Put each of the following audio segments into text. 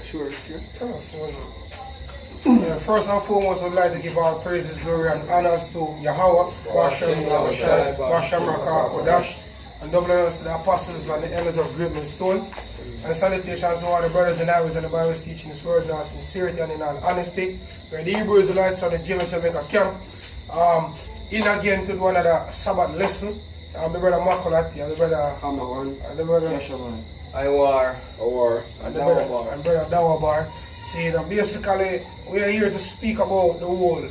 Sure. First and foremost, I'd like to give all praises, glory, and honors to Yahweh, Bashem, Yahushai, Bashem, Rakah, Kodash, and double honors to the apostles and the elders of Great Stone. And salutations to all the brothers and sisters in the Bible teaching this word in all sincerity and in all honesty. We're the Hebrew Israelites from the Jamaica camp. In again to one of the Sabbath lesson. My brother Makolati and the brother Yashaman. And brother Dawabar. Saying that basically we are here to speak about the whole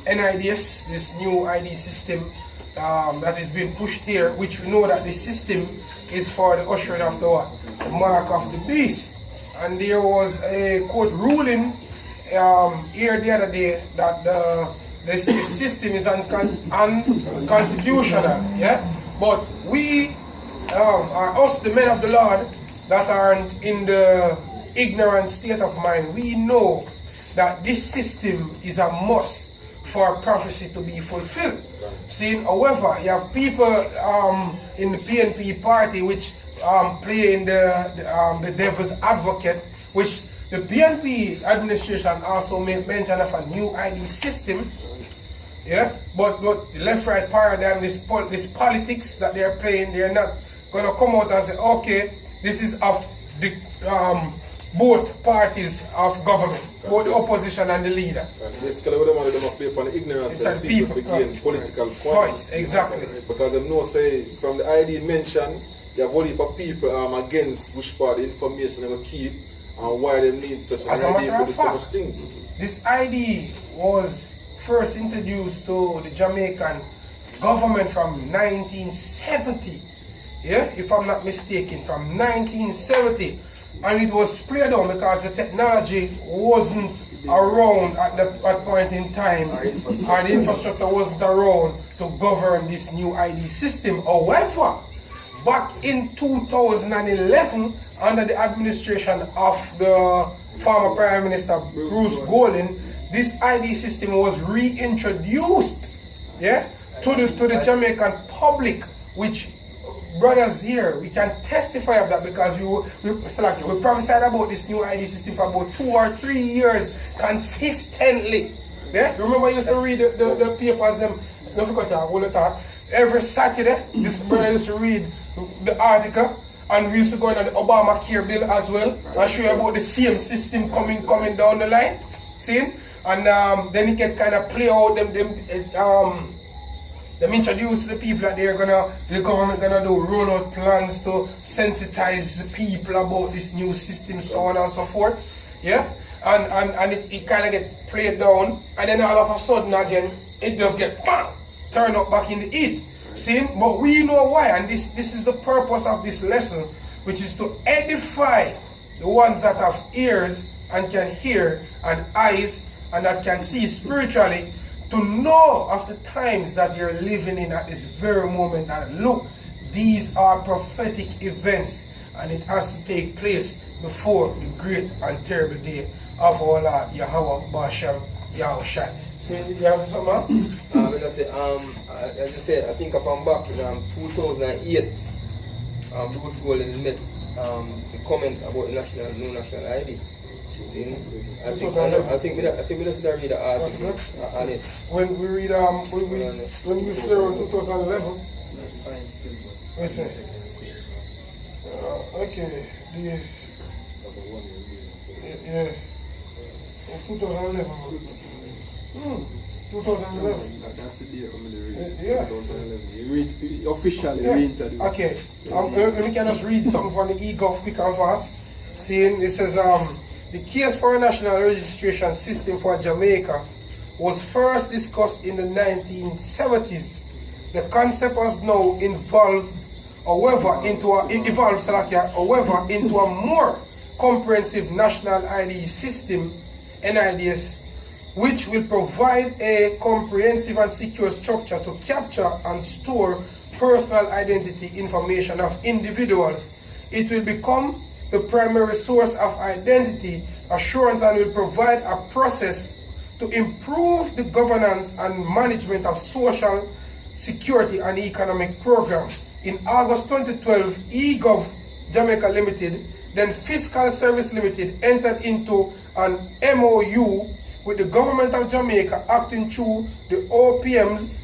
N.I.D.S, this new ID system that is being pushed here, which we know that the system is for the ushering of the what? The mark of the beast. And there was a court ruling here the other day that this system is unconstitutional, yeah? But we are us, the men of the Lord, that aren't in the ignorant state of mind. We know that this system is a must for prophecy to be fulfilled. Seeing, however, you have people in the PNP party which play in the devil's advocate, which the PNP administration also made mention of a new ID system. Yeah, but the left-right paradigm, this politics that they're playing, they're not going to come out and say, okay, this is of the both parties of government, both the opposition and the leader. Basically, what they want to play upon the ignorance of people to gain political points. Exactly. Because they know, say, from the ID mentioned, you have only people against which part the information they will keep and why they need such an ID for do so much things. This ID was first introduced to the Jamaican government from 1970. Yeah, if I'm not mistaken, from 1970. And it was played down because the technology wasn't around at that point in time, and the infrastructure wasn't around to govern this new ID system. However, back in 2011, under the administration of the former Prime Minister Bruce Golding, this ID system was reintroduced, yeah, to the Jamaican public, which brothers here, we can testify of that because we prophesied about this new ID system for about 2 or 3 years consistently. Yeah? Remember I used to read the papers every Saturday. This brother used to read the article, and we used to go into the Obamacare bill as well and show you about the same system coming down the line. See? And then it can kind of play out them introduce the people that the government gonna do roll out plans to sensitize the people about this new system, so on and so forth. Yeah? And it kind of get played down, and then all of a sudden again it just get bang, turned up back in the heat. See? But we know why, and this is the purpose of this lesson, which is to edify the ones that have ears and can hear, and eyes and that can see spiritually, to know of the times that you're living in at this very moment. And look, these are prophetic events, and it has to take place before the great and terrible day of our Lord Yahweh Bashem Yahushai. Say, did you have something? I just said, I think upon back in 2008, Bruce Golding made the comment about the new national ID. I think we just read the article on it. When we read when we still around 2011. Wait a second. Okay. Yeah. 2011. 2011. That's the day I'm going to read. Yeah. 2011. You read officially reintroduced. Okay. Let me just read something from the e-gov quick and fast. Saying this says the case for a national registration system for Jamaica was first discussed in the 1970s. The concept was now evolved into a more comprehensive national ID system, N.I.D.S, which will provide a comprehensive and secure structure to capture and store personal identity information of individuals. It will become the primary source of identity assurance and will provide a process to improve the governance and management of social security and economic programs. In August 2012, eGov Jamaica Limited, then Fiscal Service Limited entered into an MOU with the government of Jamaica acting through the OPM's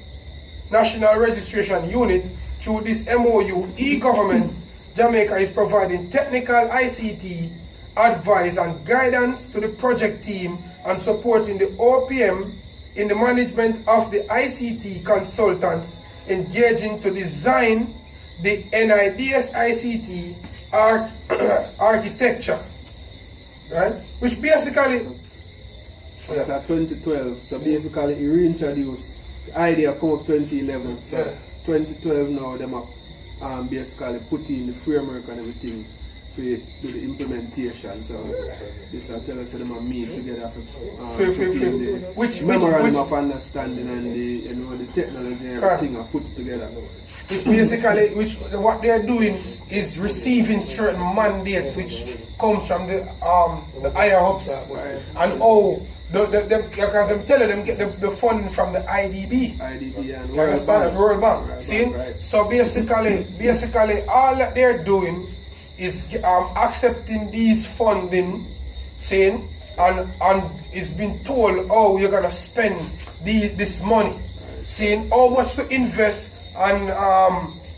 National Registration Unit. Through this MOU, e-government Jamaica is providing technical ICT advice and guidance to the project team and supporting the OPM in the management of the ICT consultants engaging to design the N.I.D.S. ICT architecture, right? Which basically, yes. 2012, so basically he reintroduced the idea come up 2011, so 2012 now them are basically put in the framework and everything to do the implementation. So this will tell us that them meet together for the memorandum of understanding and the technology and everything are put together. Which basically, what they're doing is receiving certain mandates which comes from the higher ups, right. And because I'm telling them get the funding from the IDB. And you understand? The World Bank. Right, see? right. So basically all that they're doing is accepting these funding, saying, and it's been told, oh, you're gonna spend this money, saying how much to invest on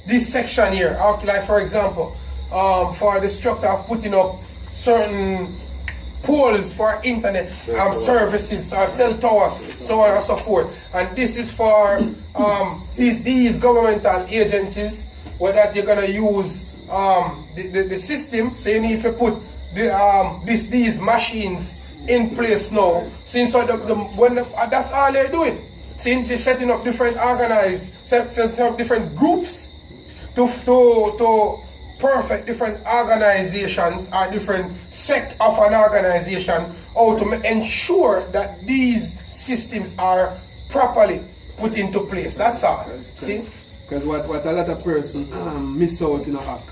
this section here. Like for example, for the structure of putting up certain poles for internet services, cell towers, so on and so forth. And this is for these governmental agencies, where that you're gonna use the system. So you need to put these machines in place now. Since that's all they're doing. Since they're setting up different setting up different groups to perfect different organizations or different sect of an organization, how to ensure that these systems are properly put into place. That's all. See? Because what a lot of persons miss out in a hack,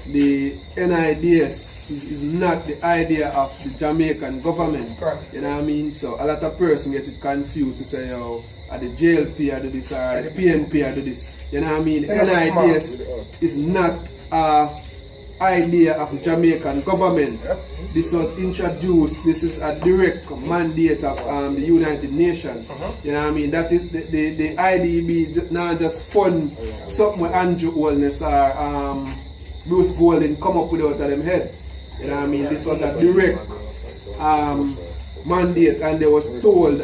the N.I.D.S. is not the idea of the Jamaican government. Correct. You know what I mean? So a lot of persons get it confused to say, oh, at the JLP I do this, or the PNP I do this. You know what I mean? The N.I.D.S. is not idea of the Jamaican government. Yep. This was introduced, this is a direct mandate of the United Nations. You know what I mean? That is the IDB not just fund something with Andrew Holness or Bruce Golden come up with out of them head. You know what I mean? This was a direct mandate, and they was told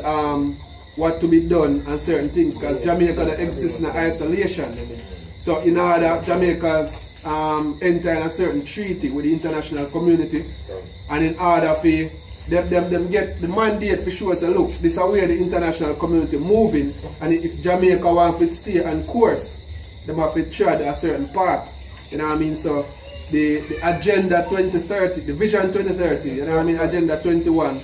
what to be done and certain things, because Jamaica exists in isolation. So in order Jamaica's enter in a certain treaty with the international community, and in order for them get the mandate for sure, say look, this is where the international community moving, and if Jamaica wants to stay on course, they have to tread a certain path. You know what I mean? So the Agenda 2030, the Vision 2030, you know what I mean, Agenda 21,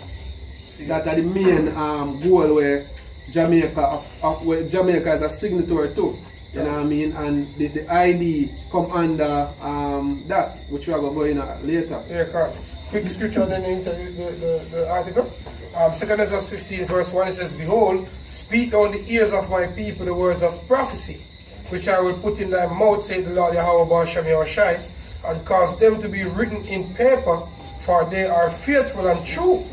that are the main goal where Jamaica is a signatory to. You know what I mean? And the ID come under that, which we are going to go in later. Yeah, correct. Quick scripture and then the article. 2 Esdras 15 verse 1, it says, Behold, speak down the ears of my people the words of prophecy, which I will put in thy mouth, said the Lord Yahweh Ba'ashem Yahushai, and cause them to be written in paper, for they are faithful and true.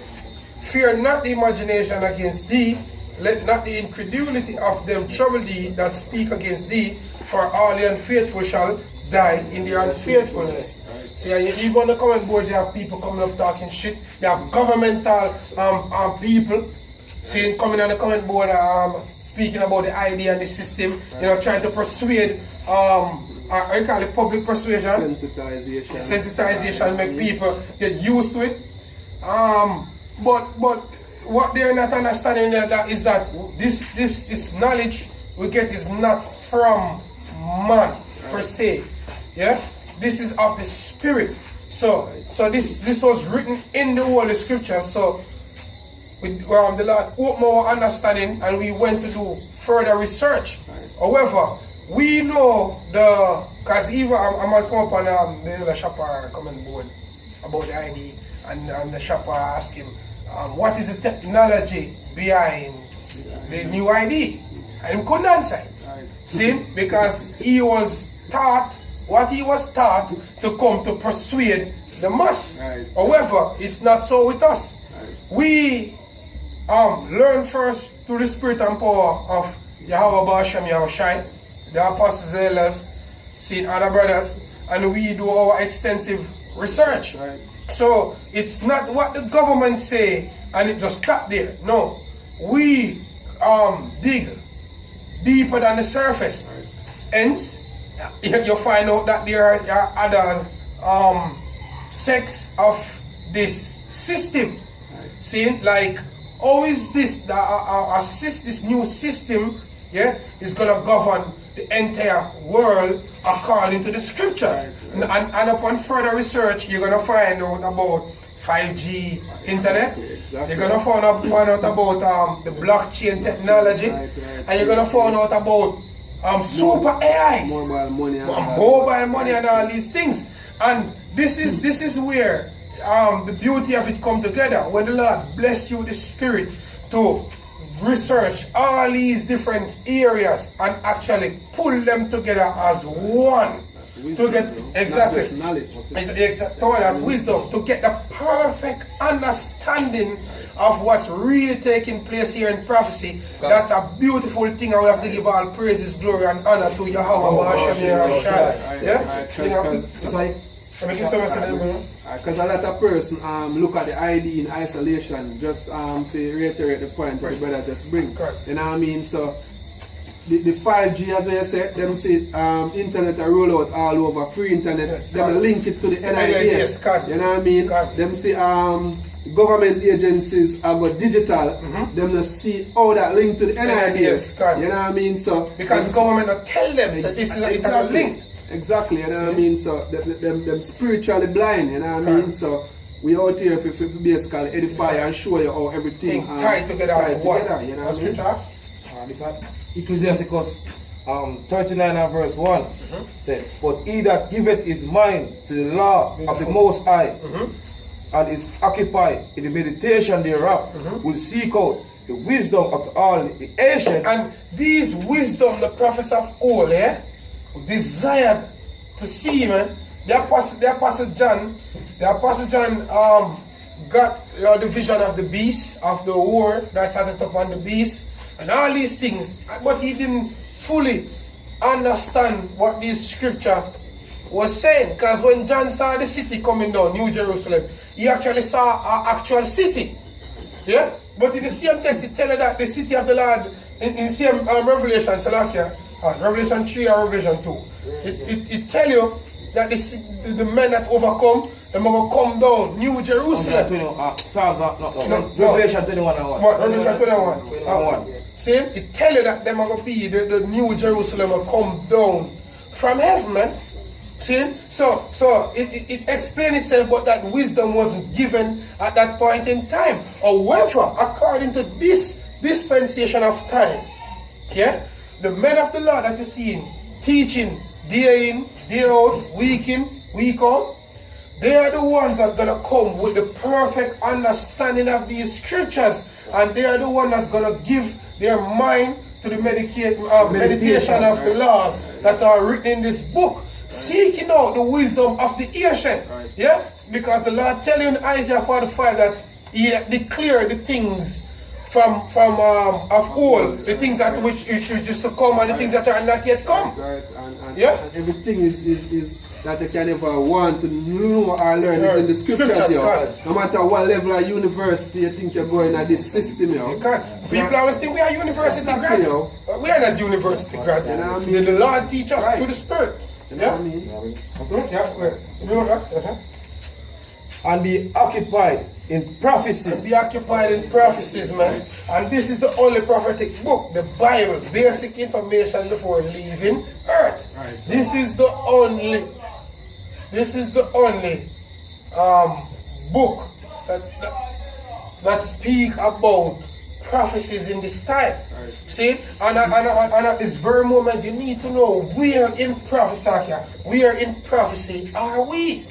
Fear not the imagination against thee, let not the incredulity of them trouble thee that speak against thee, for all the unfaithful shall die in their unfaithfulness. See, even on the comment boards, you have people coming up talking shit. You have governmental people coming on the comment board speaking about the idea and the system, you know, trying to persuade, I call it public persuasion. Sensitization, make people get used to it. But what they're not understanding is that this knowledge we get is not from man per se. Yeah? This is of the spirit. So this was written in the Holy Scriptures. So the Lord opened our understanding and we went to do further research. However, we know because even I might come up on the other shopper comment board about the ID, and the shopper asked him, what is the technology behind the new ID? And he couldn't answer it. See, because he was taught what he was taught to come to persuade the mass. Right. However, it's not so with us. Right. We learn first through the spirit and power of Yahweh Basham Yahushai, the apostles, elders, seeing other brothers, and we do our extensive research. Right. So it's not what the government say and it just stop there. No, we dig deeper than the surface. Right. Hence, you find out that there are other sects of this system. Right. See, like, how is this this new system, yeah, is gonna govern the entire world according to the scriptures? Right. And upon further research, you're gonna find out about 5G internet. Exactly. You're gonna find out about the blockchain technology, Right. and you're gonna find out about super AIs, Mobile money and all these things. And this is where the beauty of it come together. When the Lord bless you with the spirit to research all these different areas and actually pull them together as one. Wisdom, To get exactly not just knowledge. that's wisdom, to get the perfect understanding of what's really taking place here in prophecy. That's a beautiful thing, and we have to give all praises, glory, and honor to Yahweh Basham Yahushai. Yeah, It's like because a lot of person look at the ID in isolation, just to reiterate the point that the brother just bring. Correct. You know what I mean? So the 5G, as I said, them say internet are roll out all over, free internet, them link it to the N.I.D.S. You know what I mean? Them say government agencies are got digital, them not see how that link to the N.I.D.S. You know what I mean? So because the government will tell them so this is it's a link. Exactly, you know what I mean? So them spiritually blind, you know what I mean? So we out here if we basically edify and show you how everything tied together as one. You know what I mean? This is Ecclesiasticus 39 and verse 1 said, but he that giveth his mind to the law of the Most High and is occupied in the meditation thereof will seek out the wisdom of all the ancient. And these wisdom, the prophets of old, desired to see, man. The Apostle John got the vision of the beast, of the war that started upon the beast, and all these things, but he didn't fully understand what this scripture was saying. Because when John saw the city coming down, New Jerusalem, he actually saw an actual city. Yeah? But in the same text, it tells you that the city of the Lord, in the same Revelation, Revelation 3 or Revelation 2, it tells you that the men that overcome, they're going to come down, New Jerusalem. Revelation 21 and 1. What? Revelation 21. See, it tells you that they're going to be, the New Jerusalem will come down from heaven, man. See? So it explains itself, but that wisdom wasn't given at that point in time. However, according to this dispensation of time, yeah, the men of the Lord that you see teaching day in, day out, week in, week out, they are the ones that are going to come with the perfect understanding of these scriptures, and they are the ones that's going to give their mind to the meditation of the laws that are written in this book, seeking out the wisdom of the ancient. Yeah? Because the Lord tells you in Isaiah 45 that he declared the things from of old, the things that which should just to come and the things that are not yet come. And Yeah? and everything is that you can ever want to know or learn is in the scriptures, yo. No matter what level of university you think you're going at this system, yo. You can't. People always think we are university grads. We are not university grads. You know what I mean? The Lord teach us through the Spirit. You know what I mean? And be occupied in prophecies. Be occupied in prophecies, man. And this is the only prophetic book, the Bible, basic information before leaving earth. This is the only book that speak about prophecies in this time. See, and at this very moment, you need to know where in prophecy are we?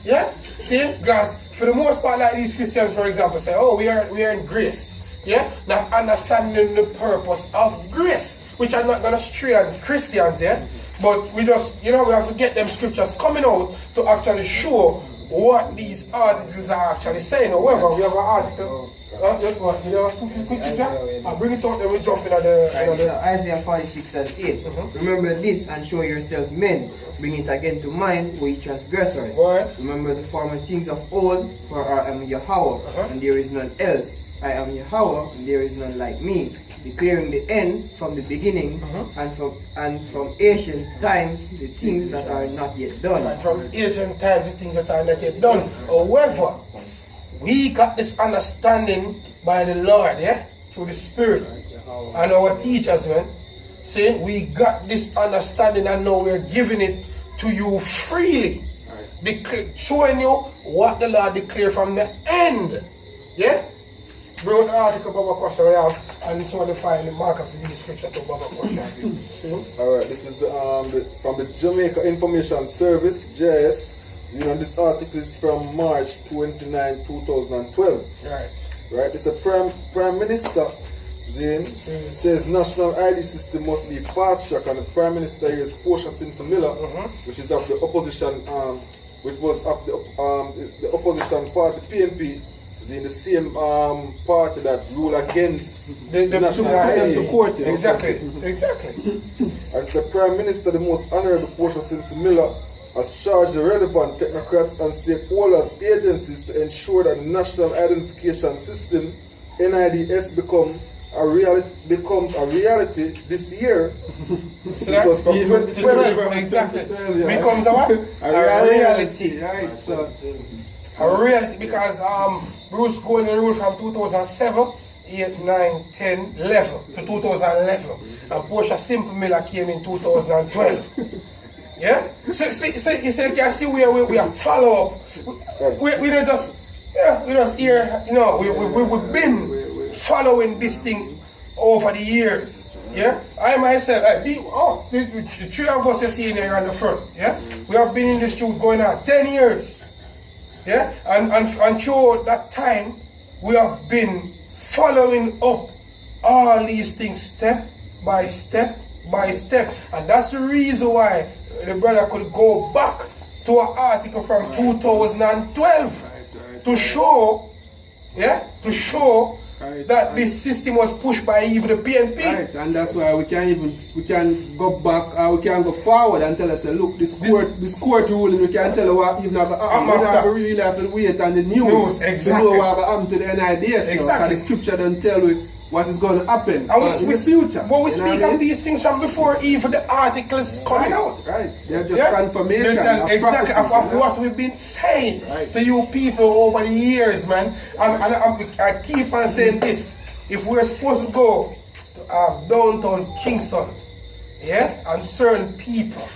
Yeah? See, because for the most part, like these Christians, for example, say, oh, we are in grace. Yeah? Not understanding the purpose of grace, which are not going to stray on Christians, yeah? But we just, we have to get them scriptures coming out to actually show what these articles are actually saying. However, we have an article. Just what? You have a quick I'll bring it out, then we jump in at the. Isaiah 46 and 8. Remember this and show yourselves men. Bring it again to mind, we transgressors. Right. Remember the former things of old, for I am Yahweh, and there is none else. I am Yahweh, and there is none like me. Declaring the end from the beginning, and from ancient times the things that are not yet done. And from ancient times the things that are not yet done. However, we got this understanding by the Lord, through the Spirit, and our teachers, man. Saying we got this understanding and now we're giving it to you freely. Showing you what the Lord declared from the end. Yeah? Bring the article Baba Kwasha we have, and it's only find the mark of the scripture to Baba Kwasha. Alright, this is from the Jamaica Information Service, JS. This article is from March 29, 2012. Right, it's a Prime Minister says national ID system must be fast track, and the Prime Minister here is Portia Simpson Miller, which is of the opposition, which was of the opposition party PNP, is in the same party that rule against the national ID. to court, exactly. As the Prime Minister, the most honourable Portia Simpson Miller has charged the relevant technocrats and stakeholders agencies to ensure that the national identification system N.I.D.S becomes a reality this year. Because from 2012, exactly. Becomes a what? A reality. Right. So, a reality, because Bruce Golden ruled from 2007, 8, 9, 10, 11 to 2011. And Portia Simple Miller came in 2012. Yeah? So you can see where we are follow up. We don't just, we just hear, we've been following this thing over the years. Yeah, I myself, the three of us you see here on the front. Yeah, we have been in this truth going on 10 years. Yeah, and through that time, we have been following up all these things step by step by step, and that's the reason why the brother could go back to an article from 2012 to show, that this system was pushed by even the PNP. Right, and that's why we can go back, we can go forward and tell us, look, this court ruling, we can tell what even have really have to wait on the news exactly. to know what happened to the N.I.D.S. Exactly. The scripture don't tell we what is going to happen and in the future. But we speak of these things from before even the articles coming out. Right, they're just confirmation exactly of what we've been saying to you people over the years, man. I keep on saying this. If we're supposed to go to downtown Kingston, and certain people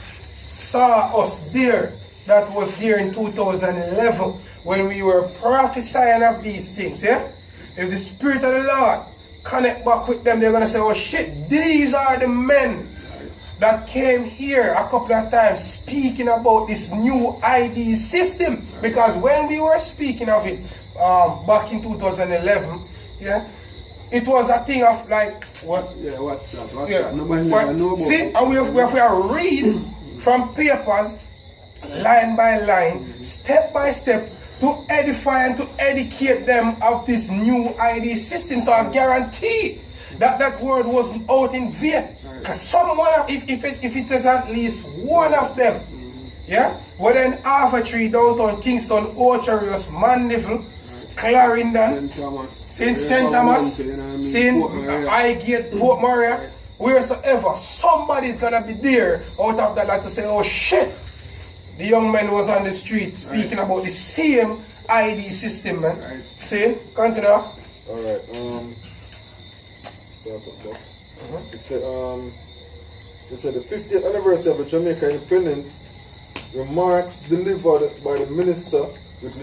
saw us there, that was there in 2011 when we were prophesying of these things, if the Spirit of the Lord connect back with them, they're going to say, oh shit, these are the men that came here a couple of times speaking about this new ID system. Because when we were speaking of it back in 2011, it was a thing of like, what? Yeah, what's that? Nobody never know about see, and we have read from papers, line by line, step by step, to edify and to educate them of this new ID system. So I guarantee that word wasn't out in vain. Because someone, if it is at least one of them, whether in Arthurtree, downtown Kingston, Ocherius, Mandeville, Clarendon, St. Thomas, St. Highgate, Port Maria, wheresoever, somebody's gonna be there out of that like to say, oh shit, the young man was on the street speaking about the same ID system, man. Right. See? Continue. Alright, start up back. It said the 50th anniversary of the Jamaica independence, remarks delivered by the minister with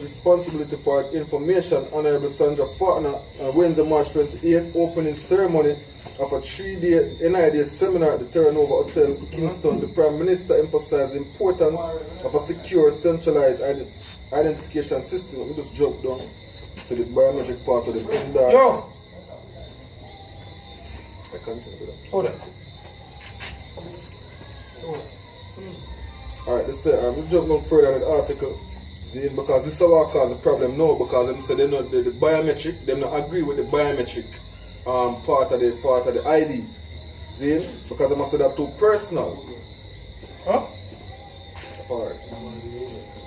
responsibility for information, Honorable Sandra Fartner, on Wednesday, March 28th, opening ceremony of a 3-day N.I.D.S seminar at the Terranova Hotel, Kingston. The Prime Minister emphasized the importance of a secure, centralized identification system. Let me just jump down to the biometric part of the N.I.D.S. Yo! I can't think of that. Hold on. Alright, they say, we jump no further in the article. See, because this is what cause the problem now, because them say they know the biometric, them not agree with the biometric part of the ID. See, because they must say that too personal. Huh? Alright.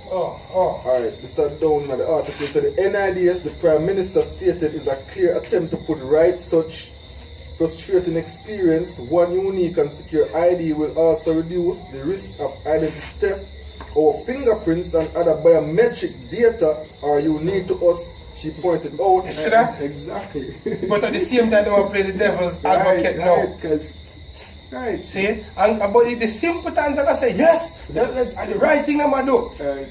Alright, this is down in the article. It said the N.I.D.S, the Prime Minister stated, is a clear attempt to put right such frustrating experience. One unique and secure ID will also reduce the risk of identity theft. Our fingerprints and other biometric data are unique to us, she pointed out. You see that? Exactly. But at the same time, they want to play the devil's advocate now. Right. See? And but the simple times, I say, yes, the right thing I'm going to do. Right.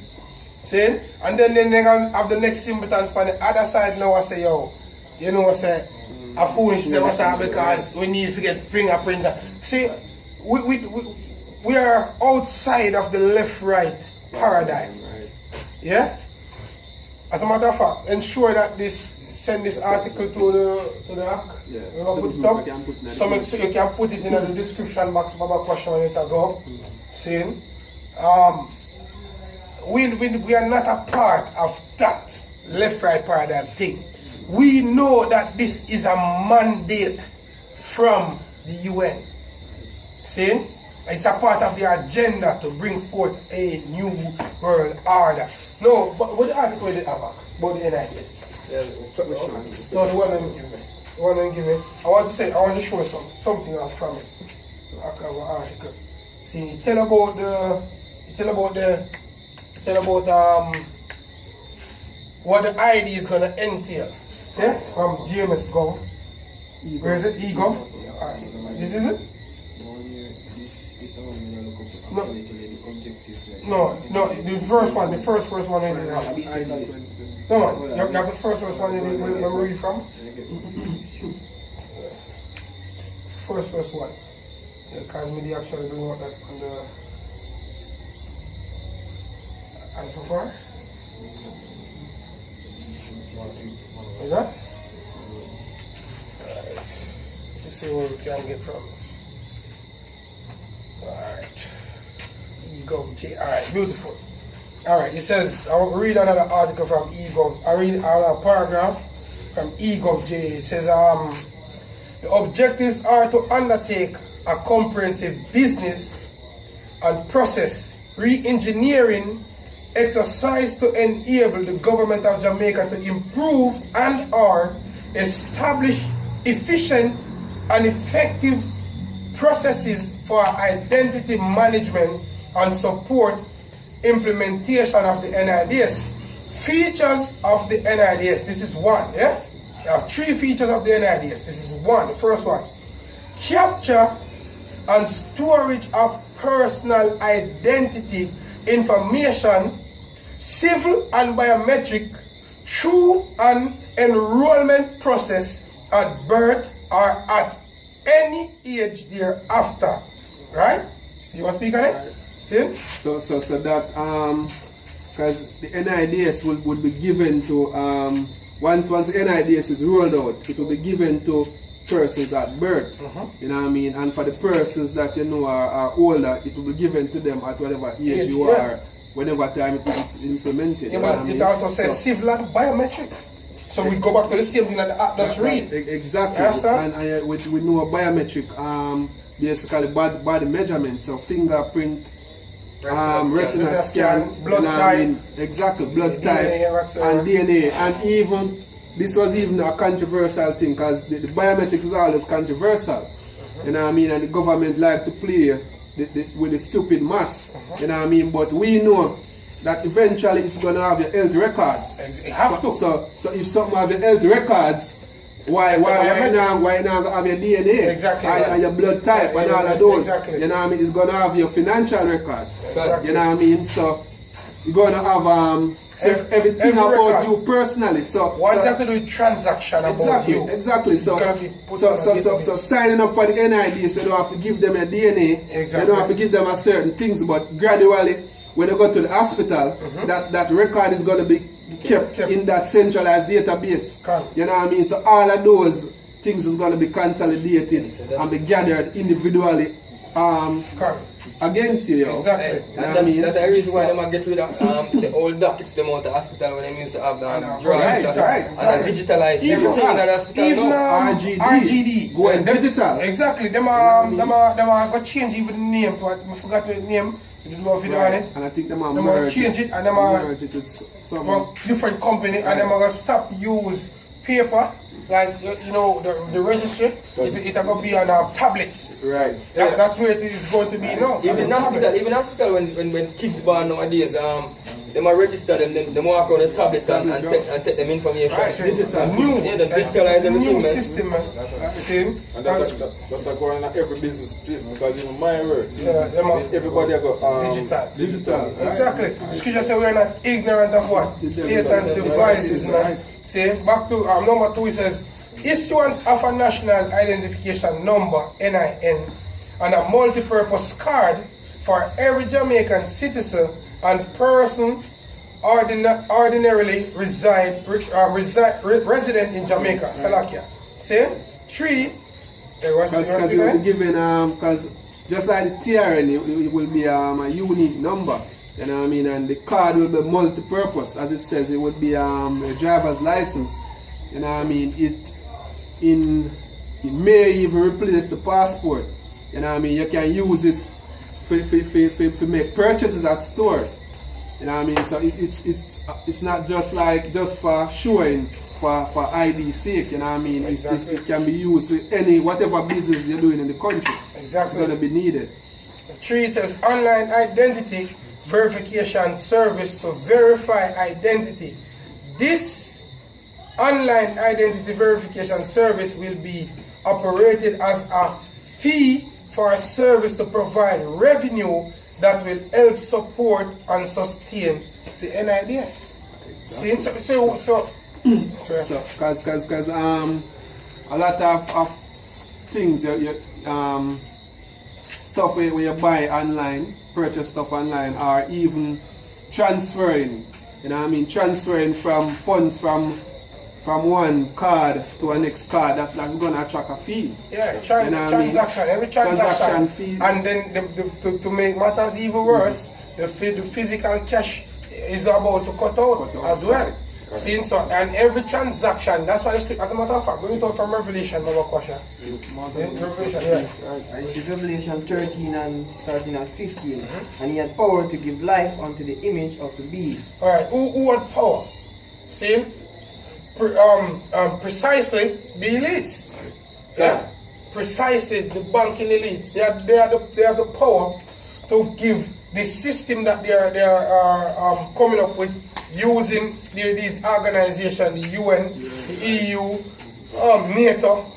See? And then they gonna have the next simple times on the other side now. I say, yo, you know what I say? A foolish thing because we need to get fingerprint. See, we are outside of the left-right paradigm. Yeah? As a matter of fact, ensure that send this article to the hack. Yeah. You know, put it up. So you can put it in the description box for a question when it go. See? We are not a part of that left-right paradigm thing. We know that this is a mandate from the UN. See? It's a part of the agenda to bring forth a new world order. No, but what the article did have about the N.I.D.S? Yeah, No, the one I'm giving me. The one I'm giving me. I want to show something off from it. So I cover article. See, it tell about what the ID is gonna entail. See? From GMS Gov. Where is it? eGov? This is it? No, the first one I didn't have. No, man, you have the first one in where we read from? First one. Yeah, because me actually bring out that on the... And so far? Like that? Alright. Let's see where we can get from this. Alright. eGov. Alright, beautiful. Alright, it says, I'll read another article from eGov. I read another paragraph from eGov. It says, the objectives are to undertake a comprehensive business and process re-engineering exercise to enable the government of Jamaica to improve and or establish efficient and effective processes for identity management and support implementation of the N.I.D.S. Features of the N.I.D.S. This is one, yeah? You have 3 features of the N.I.D.S. This is one, the first one. Capture and storage of personal identity information, civil and biometric, through an enrollment process at birth or at any age thereafter. Right? See what I'm speaking on it? See? So that because the N.I.D.S would be given to once the N.I.D.S is rolled out, it will be given to persons at birth. You know what I mean? And for the persons that you know are older, it will be given to them at whatever age you are, whenever time it's implemented. Yeah, but it also says civil and biometric. So we go back to the same thing that the act just read. Exactly. And we know a biometric, basically body measurement, so fingerprint, retina scan, blood type. Exactly, blood type and DNA. And even, this was even a controversial thing because the biometrics is always controversial. You know what I mean? And the government like to play with the stupid mass. You know what I mean? But we know that eventually it's going to have your health records. It have to. So if something have your health records, why now have your DNA? Exactly. And your blood type and all of those. Exactly. You know what I mean? It's going to have your financial record. Exactly. You know what I mean? So you're going to have everything about record. You personally. So once you have to do a transaction about you. Exactly. So signing up for the N.I.D, so you don't have to give them a DNA. Exactly. You don't have to give them a certain things, but gradually when you go to the hospital, that record is going to be kept in that centralized database. You know what I mean? So all of those things is going to be consolidated and be gathered individually against you, yo. Exactly. And that's the reason why they might get rid of the old dockets them out the hospital when they used to have drawings right. and digitalize everything in the hospital even now. RGD. Going digital. Exactly. Them are got change even the name to what I forgot the name. You don't know if you on it. And I think them are Them change it and them are merge it with some different company and them are gonna stop use paper. Like you know the registry, it gonna be on tablets. right. That's where it is going to be now. Even hospital when kids born nowadays, them are registered and then they walk on the tablets and take them information. Right. Digital. New, Yeah, they digitalize everything, new man. system, man. See? And that's going on every business place because even my work, them are everybody got digital. Exactly. Scripture says we are not ignorant of what? Satan's devices, man. See, back to number 2, it says, issuance of a national identification number, NIN, and a multi-purpose card for every Jamaican citizen and person ordinarily resident in Jamaica, Salakia. See? 3, because you will be given, because just like the TRN, it will be a unique number. You know what I mean? And the card will be multi-purpose, as it says. It would be a driver's license. You know what I mean? It may even replace the passport. You know what I mean? You can use it for make purchases at stores. You know what I mean? So it's not just like just for showing for ID sake. You know what I mean? Exactly. It can be used with whatever business you're doing in the country. Exactly. It's going to be needed. 3 says online identity verification service to verify identity. This online identity verification service will be operated as a fee for a service to provide revenue that will help support and sustain the N.I.D.S. Exactly. So because a lot of things stuff where you buy online, purchase stuff online, or even transferring, you know what I mean, transferring from funds from one card to a next card, that's going to attract a fee. Yeah, you know transaction, every transaction fee. And then to make matters even worse, the physical cash is about to cut out as well. See, so, and every transaction, that's why, as a matter of fact, we talk from Revelation, Mama Kosha. Revelation, yeah. And it is Revelation 13 and starting at 15. And he had power to give life unto the image of the beast. Alright, who had power? See? Precisely the elites. Yeah? Precisely the banking elites. They have the power to give the system that they are coming up with, using these organizations, the UN, the EU, NATO,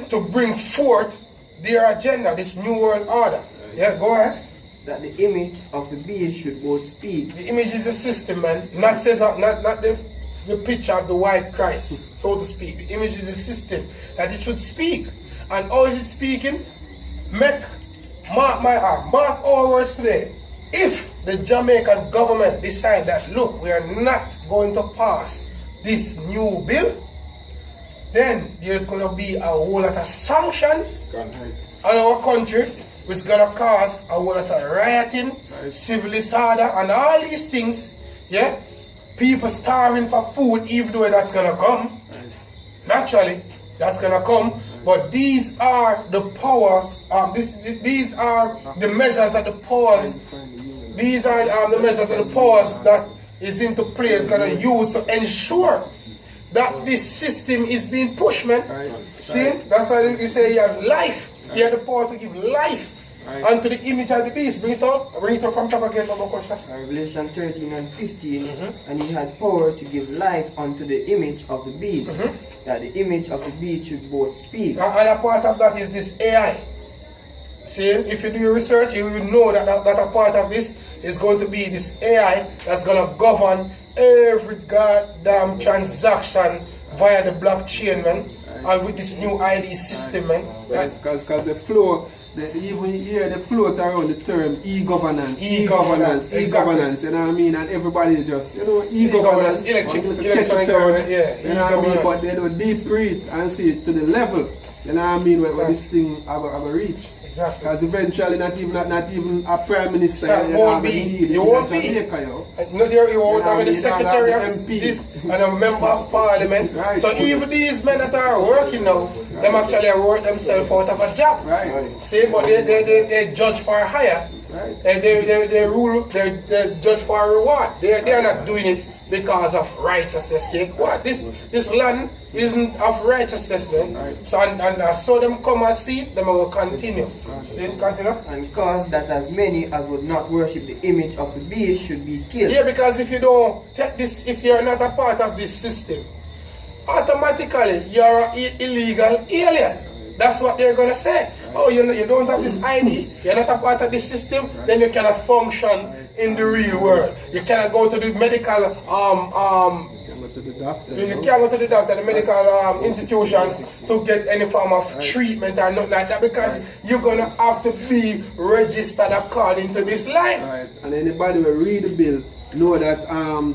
to bring forth their agenda, this new world order. Yeah, go ahead. That the image of the beast should both speak. The image is a system, man. Not the picture of the white Christ, so to speak. The image is a system that it should speak. And how is it speaking? Mark our words today. If the Jamaican government decide that, look, we are not going to pass this new bill, then there's going to be a whole lot of sanctions on our country, which is going to cause a whole lot of rioting, civil disorder, and all these things. Yeah, people starving for food, even though that's going to come. Naturally, that's going to come. But these are the powers. These are the measures that the powers. These are the measures that the powers that is into play is going to use to ensure that this system is being pushed, man. See, that's why you say you have life. You have the power to give life unto the image of the beast. Bring it up from top again, Mama Kosha. Revelation 13 and 15. And he had power to give life unto the image of the beast. That the image of the beast should both speak. And a part of that is this AI. See, if you do your research, you will know that a part of this is going to be this AI that's going to govern every goddamn transaction via the blockchain, man. And with this new ID system, man. Because the flow, even here, they float around the term e-governance. E-governance, e-governance, you know what I mean? And everybody just, e-governance, electronic governance, you know what I mean? But they don't deep read and see it to the level, you know what I mean, where this thing I go reach. Exactly. Because eventually not even a prime minister So it won't be. You won't be. Jamaica, yo. No, there you won't have any You know, secretary have of the MP. this and a member of parliament. Right. So even these men that are working now, them actually work themselves out of a job. Right. See, but they judge for a hire. Right. And they rule, they judge for a reward. They are not doing it because of righteousness sake. What? This land isn't of righteousness, man. Right. So and so them come and see it, them will continue. See, continue. And cause that as many as would not worship the image of the beast should be killed. Yeah, because if you don't take this, if you're not a part of this system, automatically you're an illegal alien. That's what they're gonna say. Oh, you don't have this ID, you're not a part of this system, then you cannot function in the real world. You cannot go to the medical To the doctor, you can't go to the doctor, the medical institutions to get any form of treatment or nothing like that because you're gonna have to be registered according to this line. Right. And anybody will read the bill know that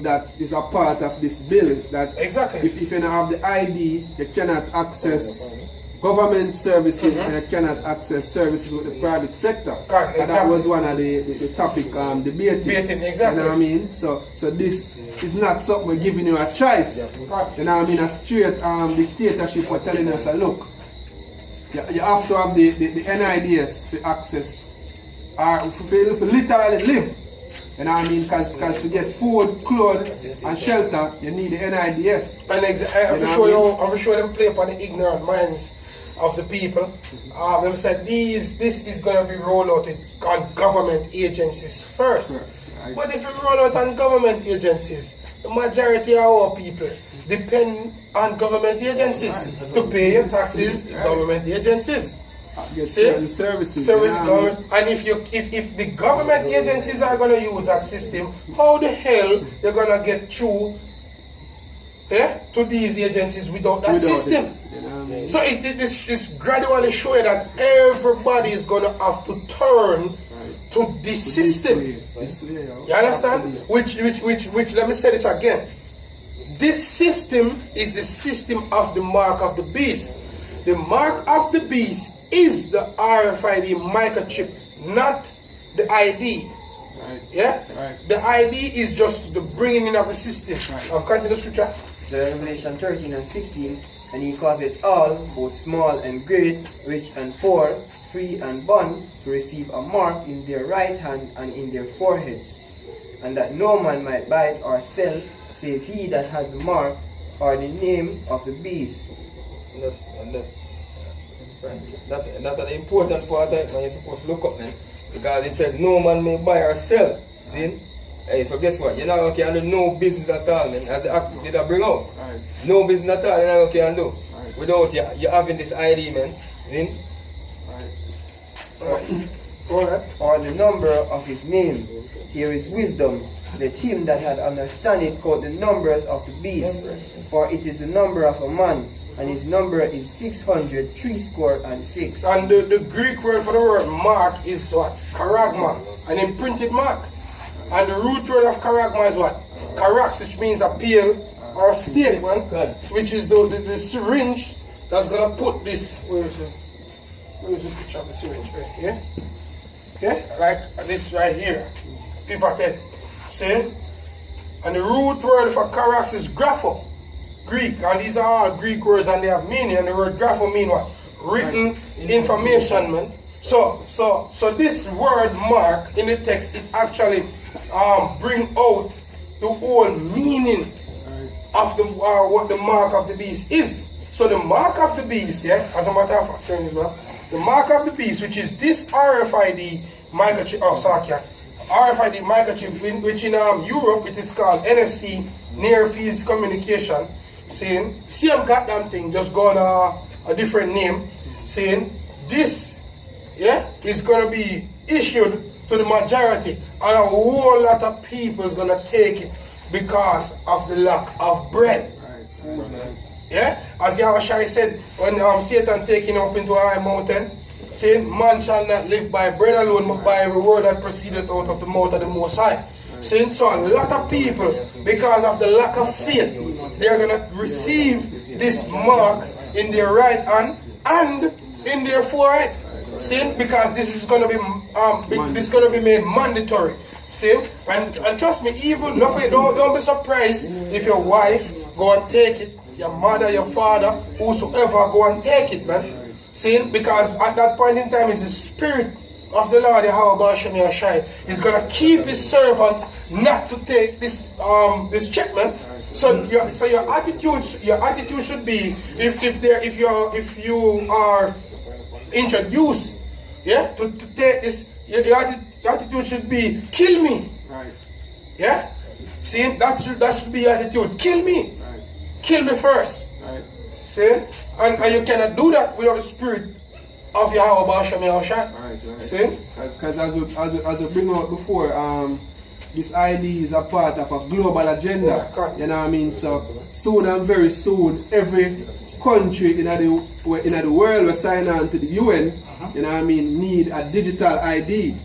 that is a part of this bill. That Exactly. if you don't have the ID, you cannot access government services and you cannot access services with the private sector. Correct, And that exactly. was one of the topic debating. Debating, exactly. You know what I mean? So this is not something we're giving you a choice. Correct. You know what I mean? A straight dictatorship we're telling us, look, you have to have the N.I.D.S. for access or for literally live. You know what I mean? Because to get food, clothes, and shelter, you need the N.I.D.S. And I'm for sure them play upon the ignorant minds of the people. Them said this is gonna be rolled out on government agencies first. Right. But if you roll out on government agencies, the majority of our people depend on government agencies to pay your taxes. Government agencies. Get See? certain services. Service you know what I mean? government, and if the government agencies are gonna use that system, how the hell they're gonna get through to these agencies without that system? it, you know what I mean? So it's gradually showing that everybody is gonna have to turn to this system. This way, yo. You understand? Which let me say this again. This system is the system of the mark of the beast. The mark of the beast is the RFID microchip, not the ID. Right. Yeah? Right. The ID is just the bringing in of the system. Right. Continue scripture. So Revelation 13 and 16, and he caused it all, both small and great, rich and poor, free and bond, to receive a mark in their right hand and in their foreheads, and that no man might buy or sell, save he that had the mark or the name of the beast. That's an important part that you're supposed to look up, man. Because it says no man may buy or sell. See? Hey, so guess what? You're not going to do no business at all, man. As the act did I bring out. Right. No business at all, you're not going to do. Right. Without you having this ID, man. See? Or the number of his name. Here is wisdom. Let him that had understanding count the numbers of the beast, for it is the number of a man, and his number is 666. And the Greek word for the word mark is what? Charagma, an imprinted mark. And the root word of charagma is what? Charax, which means a peel or a stake, man. Which is the syringe that's gonna put this. Where is the picture of the syringe? Right here. Yeah? Like this right here. Pivoted. See? And the root word for charax is grapho. Greek, and these are all Greek words and they have meaning, and the word grapho mean what? Written information, man. So this word mark in the text, it actually bring out the whole meaning of the what the mark of the beast is. So the mark of the beast, yeah, as a matter of fact, turn it back. The mark of the beast, which is this RFID microchip, RFID microchip, which in Europe it is called NFC, Near Field Communication. Saying same goddamn thing, just gone a different name. Saying this, is gonna be issued to the majority, and a whole lot of people is gonna take it because of the lack of bread. Yeah, as Yahushua said when Satan taken up into a high mountain, saying, "Man shall not live by bread alone, but by every word that proceeded out of the mouth of the Most High." Saying, so a lot of people, because of the lack of faith, they're gonna receive this mark in their right hand and in their forehead. See, because this is gonna be this is gonna be made mandatory. See, and trust me, even don't be surprised if your wife go and take it, your mother, your father, whosoever go and take it, man. See, because at that point in time, is the spirit of the Lord Yahweh Hashem Yashai is gonna keep his servant not to take this this check, man. So your attitude should be if you are introduced, yeah, to take this, your attitude should be kill me. Right. Yeah? See, that should be your attitude. Kill me. Right. Kill me first. Right. See? And you cannot do that without the spirit of Yahweh Hashem Yahweh. Right. See? Because as we bring out before, this ID is a part of a global agenda. Yeah, you know what I mean? So soon and very soon, every country in the world will sign on to the UN. You know what I mean? Need a digital ID.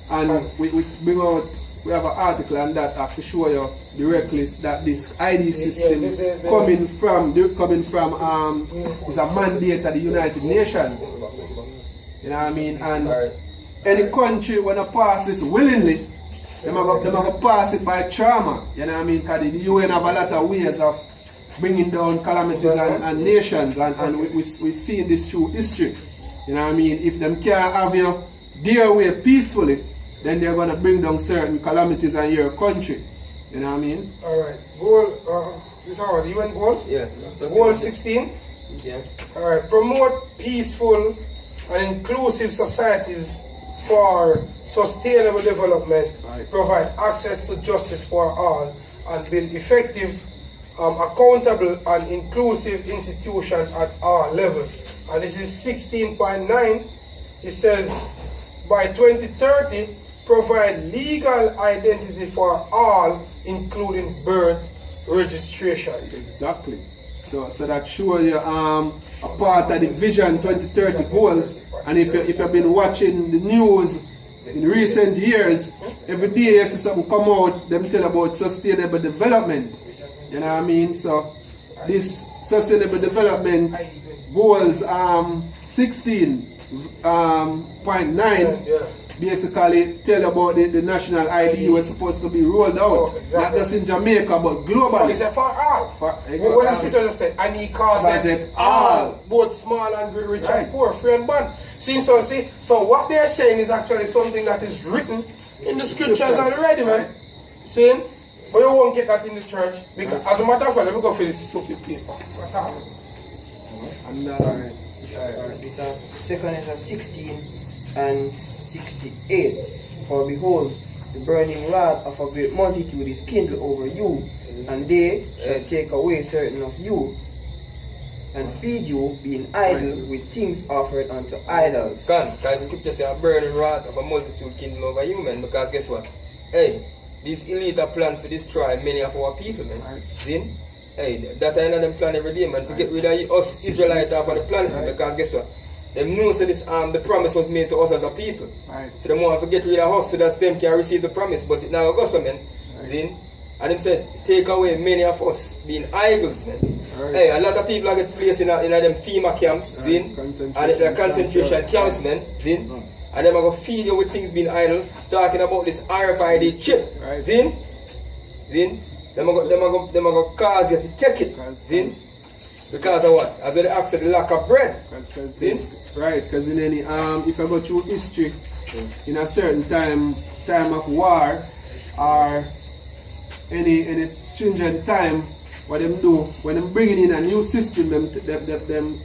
And we bring out, we have an article on that to show you directly that this ID system coming from is a mandate of the United Nations. You know what I mean? And any country when they pass this willingly, they have to pass it by trauma. You know what I mean? Because the UN have a lot of ways of bringing down calamities and nations, and we see this through history. You know what I mean? If them can't have you their way peacefully, then they're going to bring down certain calamities on your country. You know what I mean? Alright. Goal, this is our UN goals? Yeah. Goal 16. Yeah. Alright. Promote peaceful and inclusive societies for sustainable development, right. Provide access to justice for all, and build effective, accountable and inclusive institutions at all levels. And this is 16.9. It says, by 2030, provide legal identity for all, including birth registration. Exactly. So that shows you a part of the Vision 2030 goals. And if you've been watching the news in recent years, every day you see something come out, them tell about sustainable development. You know what I mean? So this sustainable development goals 16.9 basically tell about the national ID was supposed to be rolled out, not just in Jamaica but globally. It's for all. When the scripture just said, and he calls it all, both small and great, rich and poor, free and bond. So what they're saying is actually something that is written in the scriptures already, man. Saying, but you won't get that in the church because, as a matter of fact, let me go for this stupid paper. And this second is 16 and 68. For behold, the burning wrath of a great multitude is kindled over you, and they shall take away certain of you, and feed you, being idle with things offered unto idols. Because the scripture says a burning wrath of a multitude kindled over you, man. Because guess what? Hey, these elite are planned to destroy many of our people, man. See? Hey, that I know them plan every day, man. To get rid of us Israelites off of the planet, because guess what? Them know so this the promise was made to us as a people. So they want to get rid of us so that them can receive the promise, but it now goes so, man. See? And him said, take away many of us being idols, man. Hey, a lot of people are get placed in them FEMA camps, see? And the concentration camps, man. See? And them are going to feed you with things being idle, talking about this RFID chip. See? See? Them are going to cause you to take it. See? Because of what? As well they accept the lack of bread. Right, because in any if I go through history, in a certain time of war or any stringent time, what them do when them bringing in a new system, them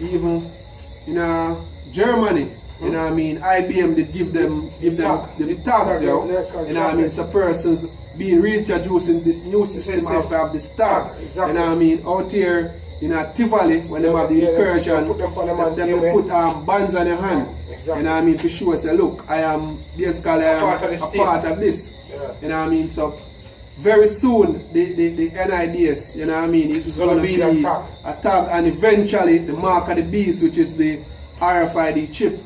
even in Germany, you know what I mean, IBM did give them tags, you know what I mean, so persons being reintroduced in this new system have to have this tag, you know what I mean, out here in a Tivoli, when they have the incursion, them put bands on your hand. You know what I mean? To show us, look, I am basically a part of this. You know what I mean? So very soon the N.I.D.S, you know what I mean, it's going to be a tag, and eventually the mark of the beast, which is the RFID chip.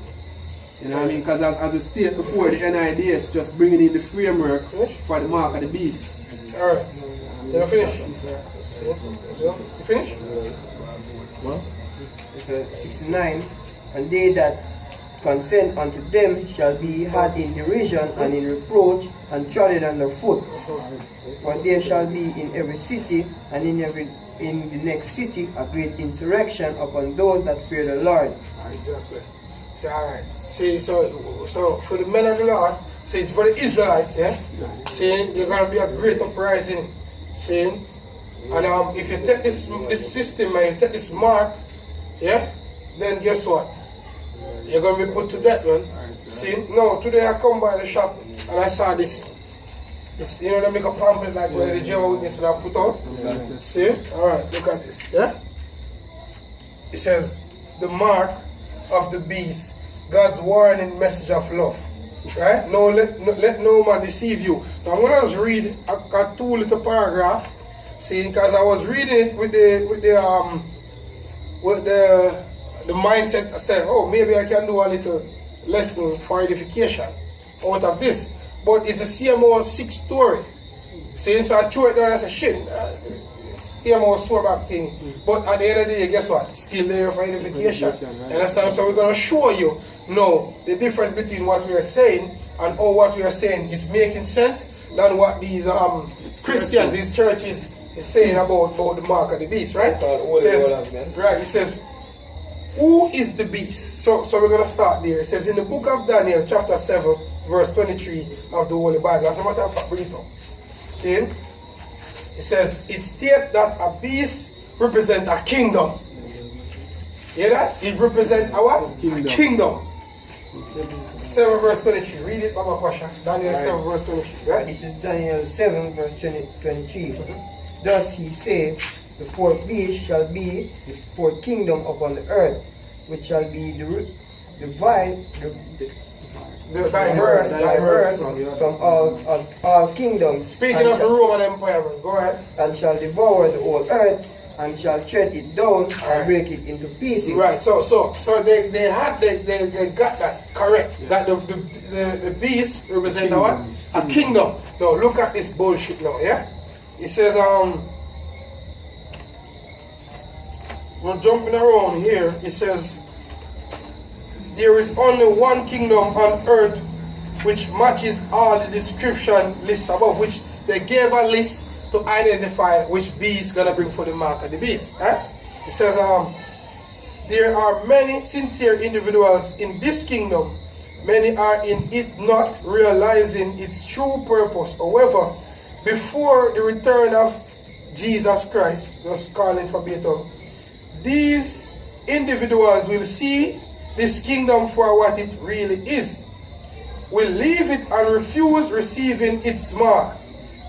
You know what I mean? Because as we stated before, the N.I.D.S just bringing in the framework for the mark of the beast. Alright. You finish? You finish? Well, it's 69, and they that consent unto them shall be had in derision and in reproach and trodden under foot. For there shall be in every city and in the next city a great insurrection upon those that fear the Lord. Exactly. So, alright. See, so for the men of the Lord, see, for the Israelites, yeah? See, there's going to be a great uprising. See? And if you take this system and you take this mark, yeah, then guess what? You're going to be put to death, man. See? No, today I come by the shop and I saw this. You know, they make a pamphlet like where the Jehovah's Witness would have put out. See? Alright, look at this. Yeah? It says, the mark of the beast, God's warning message of love. Right? No, let no man deceive you. Now, when I was reading a two little paragraph, see, because I was reading it with the mindset, I said, oh, maybe I can do a little lesson for edification out of this. But it's the same old 6 story. Since I threw it down as a shit, same old swearback thing. But at the end of the day, guess what? Still there for edification. Right? Understand? So we're going to show you now the difference between what we are saying and how what we are saying is making sense than what these Christians, these churches is saying about the mark of the beast, right? It says, who is the beast? So we're going to start there. It says in the book of Daniel, chapter 7, verse 23 of the Holy Bible. As a matter of fact, bring it up. See? It says, it states that a beast represents a kingdom. Hear that? It represents a what? A kingdom. 7 verse 23. Read it, Baba Pasha. Daniel 7 verse 23. Right? This is Daniel 7 verse 23. Thus he said, the fourth beast shall be the fourth kingdom upon the earth, which shall be diverse from all kingdoms. Speaking of the Roman Empire, man, go ahead. And shall devour the whole earth, and shall tread it down and break it into pieces. Right. So they got that correct. Yeah. That the beast represents what? A kingdom. Now look at this bullshit now. Yeah. It says we're jumping around here. It says, there is only one kingdom on earth which matches all the description list above, which they gave a list to identify which beast gonna bring for the mark of the beast. It says there are many sincere individuals in this kingdom. Many are in it not realizing its true purpose. However, before the return of Jesus Christ, just calling verbatim, these individuals will see this kingdom for what it really is, will leave it and refuse receiving its mark.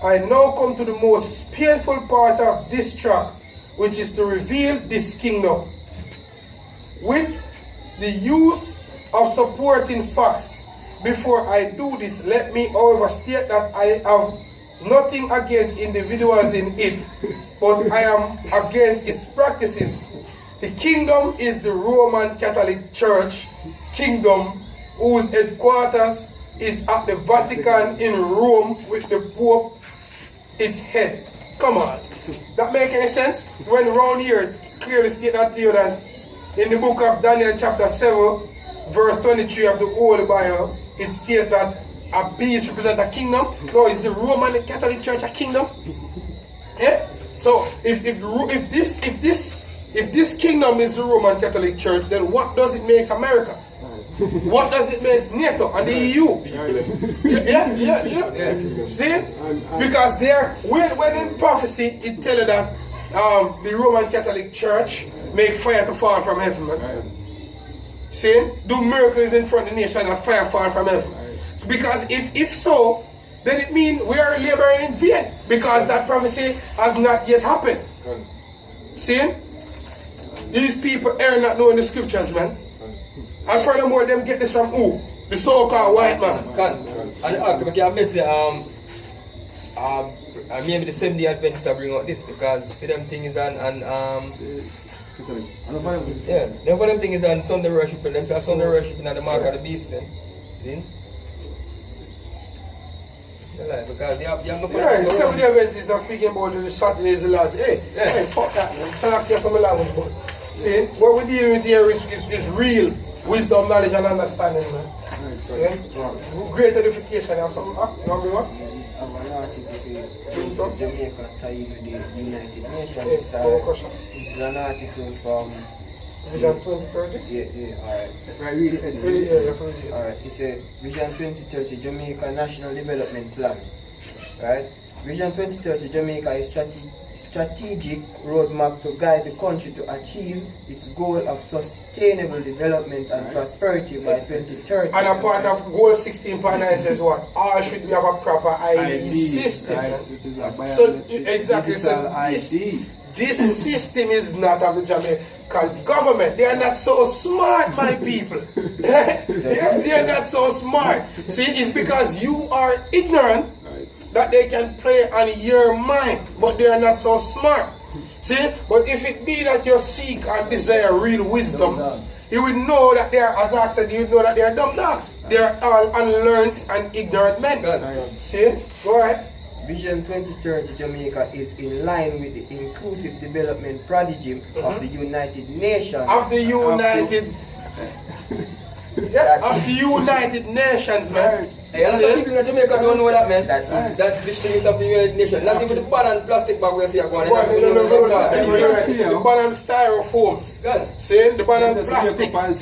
I now come to the most painful part of this track, which is to reveal this kingdom. With the use of supporting facts, before I do this, let me however state that I have nothing against individuals in it, but I am against its practices. The kingdom is the Roman Catholic Church kingdom, whose headquarters is at the Vatican in Rome, with the Pope its head. Come on. That make any sense? When around here it clearly state that to you that in the book of Daniel chapter 7 verse 23 of the Holy Bible, it states that a beast represents a kingdom. No, is the Roman Catholic Church a kingdom? Yeah? So if this kingdom is the Roman Catholic Church, then what does it make America? What does it make NATO and the EU? Yeah. See? Because there, when in prophecy, it tells you that the Roman Catholic Church make fire to fall from heaven, man. See? Do miracles in front of the nation and fire fall from heaven. So because if so, then it means we are laboring in vain, because that prophecy has not yet happened. See? These people are not knowing the scriptures, man. And furthermore, them get this from who? The so-called white man. And I can say, maybe the Seventh-day Adventists bring out this, because for them thing is on for them thing is on Sunday worship. Them say Sunday worship and the mark of the beast, then. See? Because you have no Seventh-day Adventists are speaking about the Saturdays, the Lord's. Hey, fuck that, man. Select here from the language, but see, what we're dealing with here is real. wisdom, knowledge, and understanding, man. See? Great edification. You have something? You want me one? I have an article here. Jamaica tied with the United Nations. Yes, This is an article from Vision 2030? Yeah, alright. That's why I read it. Really, yeah, you're really. Alright, it's a Vision 2030 Jamaica National Development Plan. Right? Vision 2030 Jamaica is strategic roadmap to guide the country to achieve its goal of sustainable development and prosperity by 2030. And a part of goal 16.9 says what? All should have a proper ID system. Right, Man. which is a So biometric exactly. So digital ID. this system is not of the Jamaican government. They are not so smart, my people. They are not so smart. See, it's because you are ignorant that they can play on your mind, but they are not so smart. See, but if it be that you seek and desire real wisdom, you will know that they are, as I said, you will know that they are dumb dogs. They are all unlearned and ignorant men. See, go ahead. Vision 2030 Jamaica is in line with the inclusive development prodigy of the United Nations. Of the United... of the United Nations, man. Hey, a lot of people in Jamaica don't know that, man. That this thing is of the United Nations. Not even the pan and plastic bag we see going. The ban on styrofoams. Saying the ban on plastics.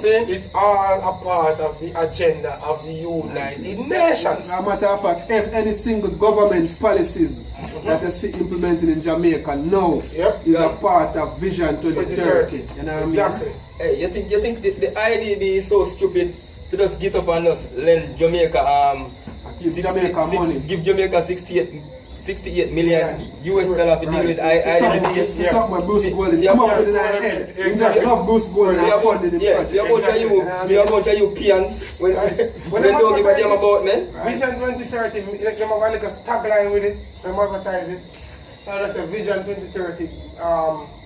Saying it's all a part of the agenda of the United Nations. As a matter of fact, any single government policies that are implemented in Jamaica now is a part of Vision 2030. You know what I mean? Exactly. Hey, you think the IDB is so stupid to just get up and just lend Jamaica give Jamaica 68 million US dollar to deal with IDB? It's something with Bruce Golding. Come up with an head. Exactly. You love Bruce Golding. We are a bunch of you peons when they don't give a damn about, man. Vision 2030, like them have like a tagline with it, them advertise it. That's a Vision 2030.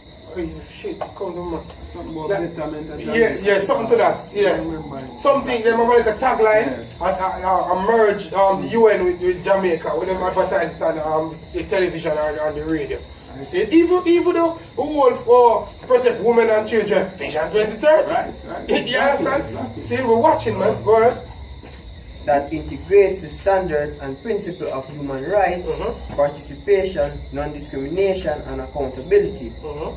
Shit, come to me. Something about betterment and yeah, something to that. Yeah. Something, them have like a tagline, merge the UN with Jamaica, when them advertise it on the television or on the radio. See, even though whole protect women and children, Vision 2030. Right. You understand? See, we're watching, man. Go ahead. That integrates the standards and principle of human rights, participation, non-discrimination, and accountability.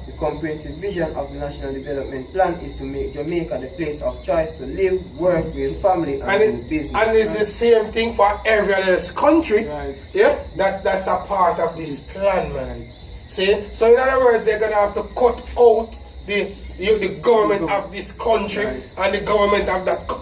The comprehensive vision of the National Development Plan is to make Jamaica the place of choice to live, work, raise family, and do business. And it's the same thing for every other country. Yeah, that's a part of this plan, man. See, so in other words, they're gonna have to cut out the government of this country and the government of that country.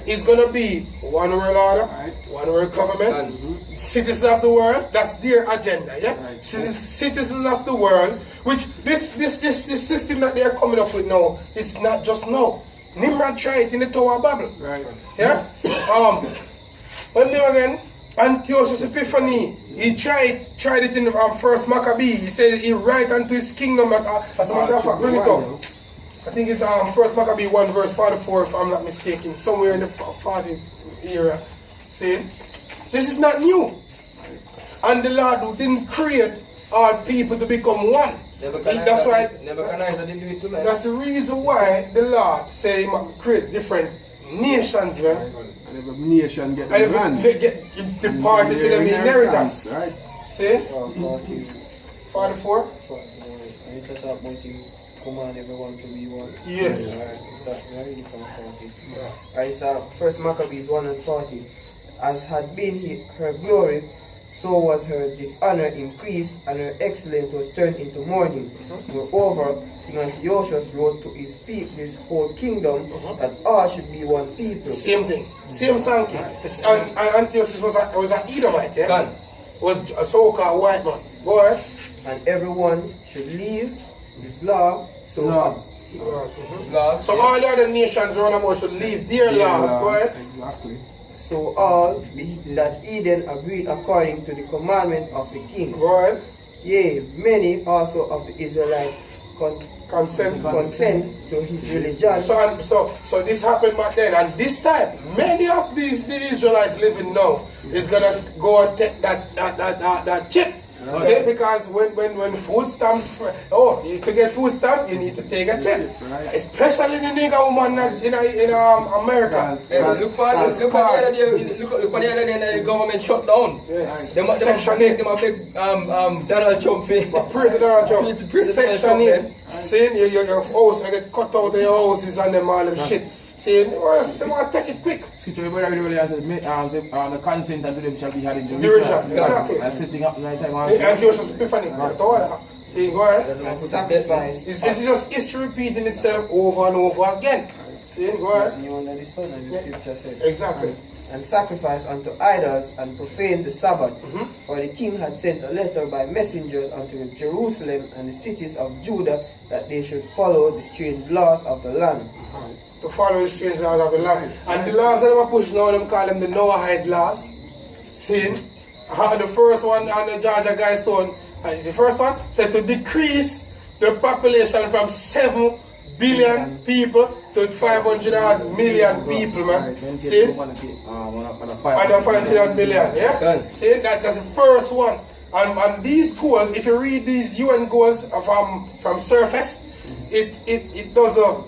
It's going to be one world order, one world government, citizens of the world. That's their agenda, yeah. Citizens of the world, which this system that they are coming up with now is not just now. Nimrod tried it in the Tower of Babel, yeah. When they again, Antiochus Epiphanes, he tried it in First Maccabee. He said he right unto his kingdom. As a matter of fact, bring it up. I think it's First Maccabee 1 verse 44, if I'm not mistaken, somewhere in the 40 era. See, this is not new. And the Lord who didn't create all people to become one. That's why. That's the reason why the Lord say he must create different nations, man. And every nation get the land. They get the party to them inheritance. Right. See? 44? Command everyone to be one. Yes. Alright, so First Maccabees 1 and 40. As had been her glory, so was her dishonor increased, and her excellence was turned into mourning. Moreover, King Antiochus wrote to his whole kingdom that all should be one people. Same thing. Same Sankey. And Antiochus was an Edomite, yeah? Was a so-called white man. Go ahead. And everyone should leave his law, so so all the other nations around about should leave their laws. Go ahead. Exactly. So all that Eden agreed according to the commandment of the king. Go ahead. Yea, many also of the Israelites consent to his religion. So this happened back then, and this time many of the Israelites living now is gonna go and take that chip See, because when food stamps, you could get food stamp, you need to take a check. Especially the nigga woman in America. Look on the other day, the government shut down. Them a big Donald Trump thing. Pray to Donald Trump. Section 8. Saying your house, I get cut out of your houses and them all them shit. Saying, they want to take it quick. The consent and to them shall be had in the Exactly. And setting up night time. And Joseph Epiphany. Saying, go ahead. Sacrifice. It's just history repeating itself over and over again. Saying, go ahead. You under the sun, as the scripture said. Exactly. And sacrifice unto idols and profane the Sabbath. For the king had sent a letter by messengers unto Jerusalem and the cities of Judah that they should follow the strange laws of the land. To follow the strange laws of the land. And the laws that they push now, them call them the Noahide laws. Seeing? The first one on the Georgia guy's son, the first one said to decrease the population from 7 billion people to 500 million people, man. See? And 500 million, yeah? See? That's the first one. And these goals, if you read these UN goals from surface, it does a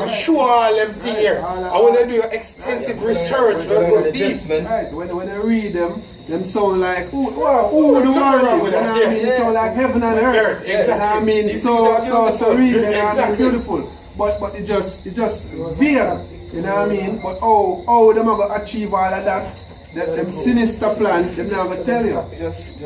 show all them thing here. And when they do extensive research, they go deep. Right. When I read them sound like, who the world is, they sound like heaven and earth. Exactly. I mean, so real and beautiful. But it just vague, you know what I mean? But how them are going to achieve all of that? Them sinister plan, them not going to tell you. Just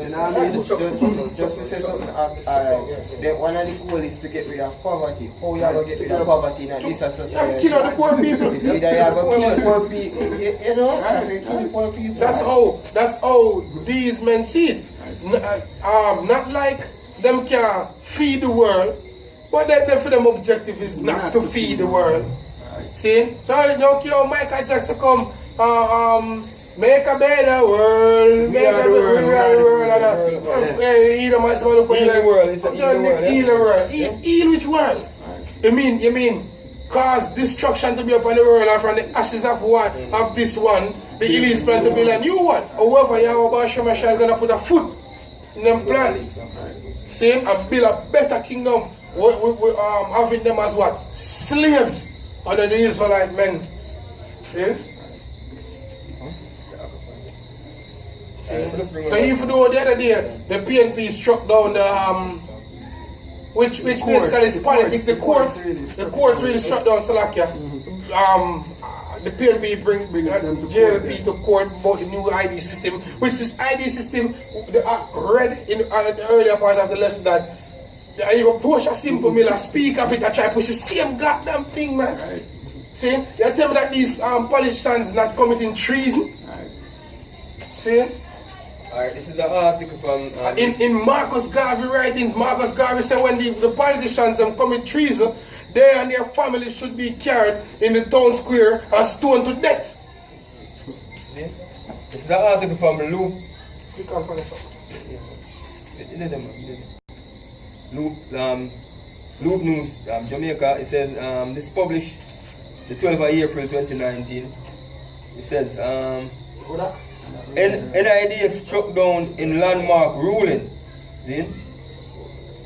to say something, alright. One of the goals is to get rid of poverty. How you are going to get rid of poverty in this society? Kill all the poor people. It's either you are going to kill poor people, you know, you kill poor people. That's how these men see it. Not like them can feed the world, but for them objective is not to feed the world. See? So you don't care how Michael Jackson come, make a better world, make a better world. Heal the world. Heal which world? You mean cause destruction to be upon the world, and from the ashes of this one, the elite plan to build a new one. However, Yahweh Shemasha is gonna put a foot in them plan. See, and build a better kingdom. We having them as what? Slaves under the Israelite men. See? So even though the other day the PNP struck down the which basically is politics, the courts really struck down Salakia. The PNP bring JLP to court about the new ID system, which this ID system read in the earlier part of the lesson that you push a simple mill and speak of it and try to push the same goddamn thing, man. Right. See? You tell me that these politicians not committing treason. Right. See? Alright, this is an article from... in Marcus Garvey writings, Marcus Garvey said when the politicians commit treason, they and their families should be carried in the town square and stoned to death. See? This is an article from Loop. You can't find this up. Loop News, Jamaica. It says, this published the 12th of April 2019. It says, N.I.D.S struck down in landmark ruling. See?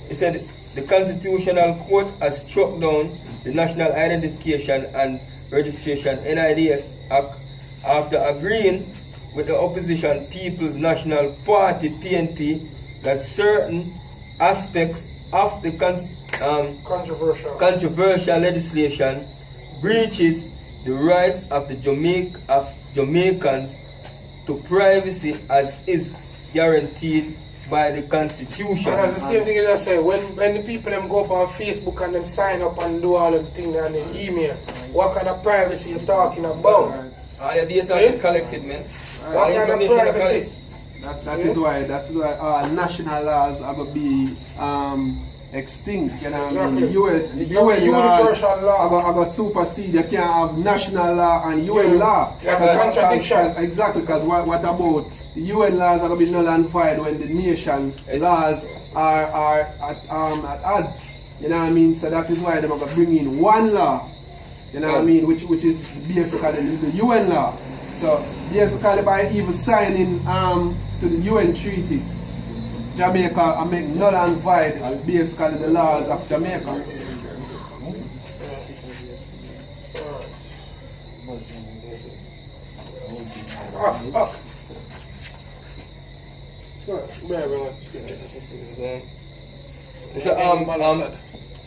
It said the Constitutional Court has struck down the National Identification and Registration (N.I.D.S) Act after agreeing with the opposition People's National Party (PNP) that certain aspects of the controversial legislation breaches the rights of the Jamaicans to privacy as is guaranteed by the Constitution. And that's the same thing I say, when the people them go up on Facebook and them sign up and do all the things on the email, what kind of privacy you talking about? All the data collected, man. What kind of privacy? That is why national laws are going to be extinct, you know what I mean? The UN laws are going to supersede. You can't have national law and UN law. Contradiction. Exactly, because what about the UN laws are going to be null and void when the nation laws are at odds, you know what I mean? So that is why they're going to bring in one law, you know what I mean, which is basically the UN law. So basically by even signing to the UN treaty, Jamaica are making null and void basically the laws of Jamaica.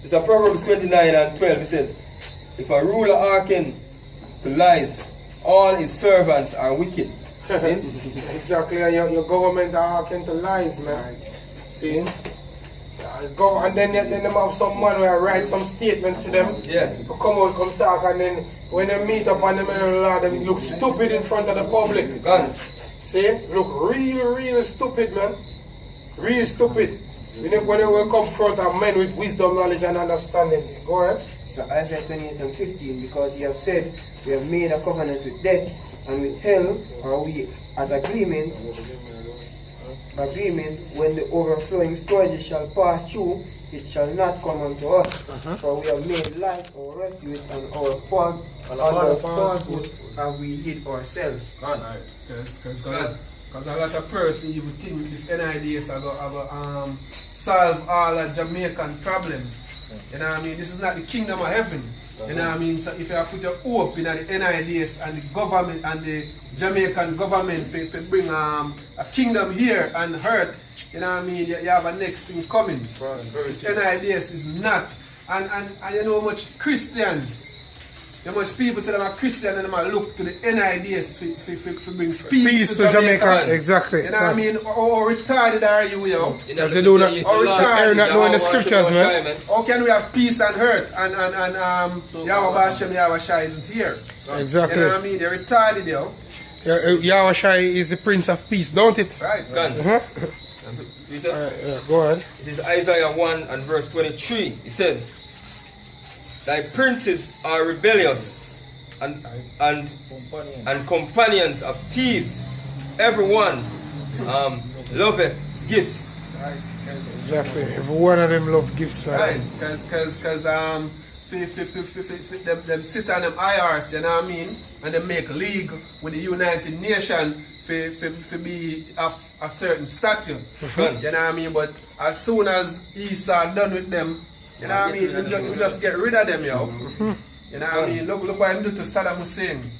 It's a Proverbs 29 and 12. It says, if a ruler hearken to lies, all his servants are wicked. Exactly, and your government are hearken to lies, man. See? Go and then they have some man where write some statements to them. Yeah. Come out, come talk, and then when they meet up on the middle of the law, they look stupid in front of the public. Gone. See? Look real stupid, man. Real stupid. When they will confront a man with wisdom, knowledge, and understanding. Go ahead. So Isaiah 28 and 15, because he have said, we have made a covenant with death, and with hell are we at agreement when the overflowing scourges shall pass through, it shall not come unto us. For we have made life our refuge, and our fall under falsehood have we hid ourselves. Because a lot of person even think this N.I.D.S are going to solve all the Jamaican problems. You know what I mean? This is not the kingdom of heaven. You know what I mean? So if you put your hope in the N.I.D.S and the government and the Jamaican government to bring a kingdom here and earth, you know what I mean? You have a next thing coming. This N.I.D.S is not. And you know how much Christians, how much people say they're Christian and they look to the N.I.D.S to bring peace to Jamaica. Exactly. You know what I mean? How retarded are you, yo? Because they do not know the scriptures, man. How can we have peace and hurt and Yahweh Hashem, Yahweh Shai isn't here? Exactly. You know what I mean? They're retarded, yo. Yahweh Shai is the Prince of Peace, don't it? Right. Go ahead. This is Isaiah 1 and verse 23. It says, thy princes are rebellious and companions of thieves. Everyone loveth gifts. Exactly. Every one of them love gifts, Right. man. Because them sit on them IRs, you know what I mean? And they make league with the United Nations for be of a certain stature. You know what I mean? But as soon as Esau done with them, you know what I mean? You just get rid of them, yo. You know what I mean? Look what he do to Saddam Hussein.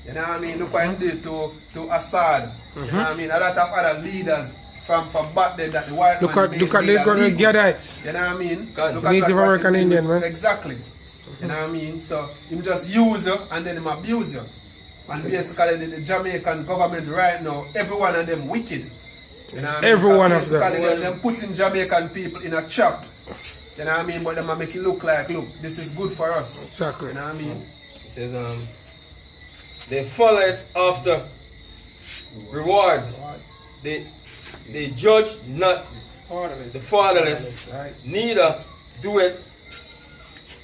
You know what I mean? Look what he did to Assad. You know what I mean? A lot of other leaders from back then that the white Look at the Gadites. You know what I mean? Native American Indian, man. Exactly. You know what I mean? So him just use you and then him abuse you. And basically the Jamaican government right now, every one of them wicked. You know what I mean? Every one of them. Basically them putting Jamaican people in a trap. You know what I mean? But them make it look like, look, this is good for us. Exactly. You know what I mean? It says, they follow it after rewards. They judge not the fatherless, neither do it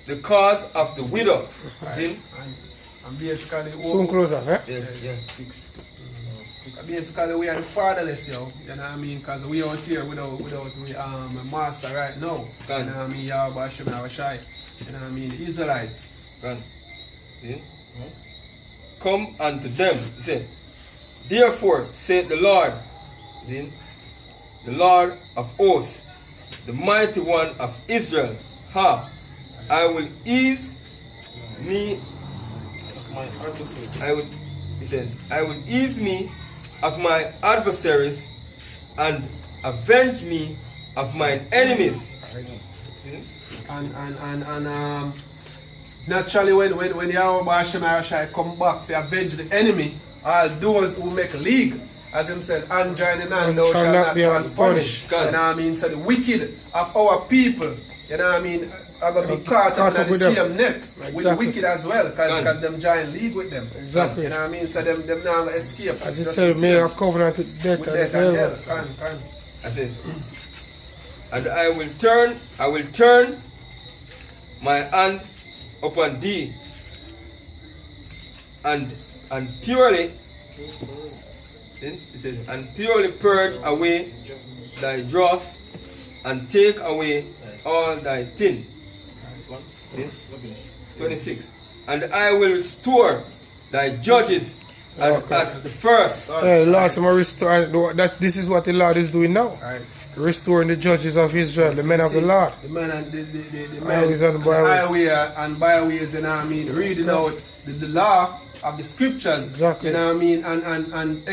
the cause of the widow. Right. And basically, soon close up, eh? Yeah. Basically, we are the fatherless, yo. You know what I mean? Because we out here without a master right now. You know what I mean? Yahweh Hashem, Yahweh Shai. You know what I mean? The Israelites. Come unto them. He said, therefore, saith the Lord, the Lord of hosts, the mighty one of Israel, I will ease me. I will ease me of my adversaries and avenge me of mine enemies. And naturally when Yahweh Hashem Shai come back to avenge the enemy, all those who make league, as him said, and joining and thou shall not be unpunished. You know what I mean? So the wicked of our people, you know what I mean, are going to be caught up in the same net with the wicked as well, because them giant league with them. Exactly. You know what I mean? So them now going to escape. As it said, made a covenant with death and hell. I said, and I will turn my hand upon thee, and purely, it says, and purely purge away thy dross, and take away all thy tin. 26. And I will restore thy judges as at the first. The Lord is restore. This is what the Lord is doing now. Right. Restoring the judges of Israel, the men of the Lord. The men and the Highways men, and the byways. highway and byways, you know what I mean, reading out the law of the scriptures, Exactly. you know what I mean, and